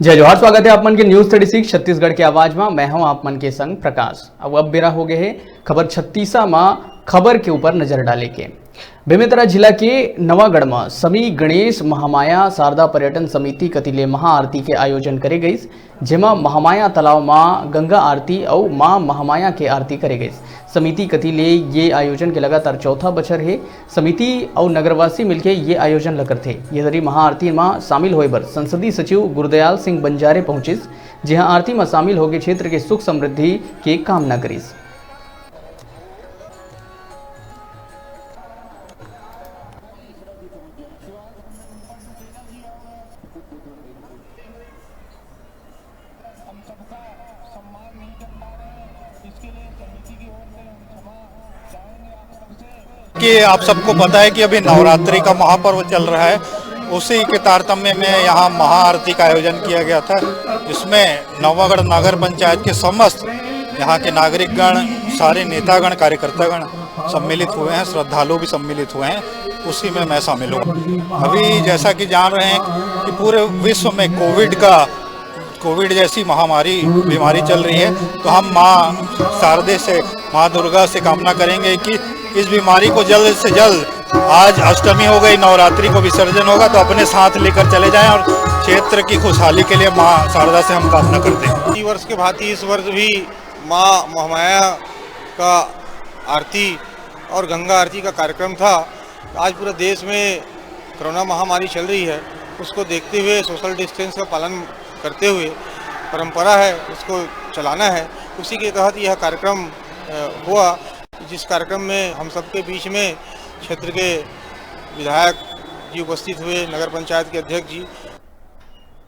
जय जोहार। स्वागत है आप मन के न्यूज 36 छत्तीसगढ़ की आवाज में। मैं हूं आप मन के संग प्रकाश। अब बेरा हो गए है खबर 36 में खबर के ऊपर नजर डाले के। बेमेतरा जिला के नवागढ़ में समी गणेश महामाया शारदा पर्यटन समिति कतिले महाआरती के आयोजन करे गई, जेमा महामाया तालाब में गंगा आरती और मां महामाया के आरती करे गई। समिति कतिले ये आयोजन के लगातार चौथा बछर है। समिति और नगरवासी मिलके ये आयोजन ल करथे। ये दरी महाआरती में शामिल होए बर संसदीय सचिव गुरदयाल सिंह बंजारे पहुंचिस, जहां आरती में शामिल होके क्षेत्र के सुख समृद्धि के कामना करिस। हम सबका सम्मान नहीं कर पा रहे हैं, इसके लिए समिति की ओर से हम क्षमा चाहेंगे आप सबसे। कि आप सबको पता है कि अभी नवरात्रि का महापर्व चल रहा है, उसी के तारतम्य में यहाँ महाआरती का आयोजन किया गया था, जिसमें नवागढ़ नगर पंचायत के समस्त यहाँ के नागरिकगण, सारे नेतागण, कार्यकर्तागण सम्मिलित हुए हैं, श्रद्धालु भी सम्मिलित हुए हैं। उसी में मैं शामिल हूँ। अभी जैसा कि जान रहे हैं कि पूरे विश्व में कोविड जैसी बीमारी चल रही है, तो हम माँ शारदे से, माँ दुर्गा से कामना करेंगे कि इस बीमारी को जल्द से जल्द, आज अष्टमी हो गई, नवरात्रि को विसर्जन होगा, तो अपने साथ लेकर चले जाएं और क्षेत्र की खुशहाली के लिए माँ शारदा से हम कामना करते हैं। इस वर्ष के भांति इस वर्ष भी माँ महामाया का आरती और गंगा आरती का कार्यक्रम था। आज पूरे देश में कोरोना महामारी चल रही है, उसको देखते हुए सोशल डिस्टेंस का पालन करते हुए परंपरा है उसको चलाना है, उसी के तहत यह कार्यक्रम हुआ, जिस कार्यक्रम में हम सबके बीच में क्षेत्र के विधायक जी उपस्थित हुए, नगर पंचायत के अध्यक्ष जी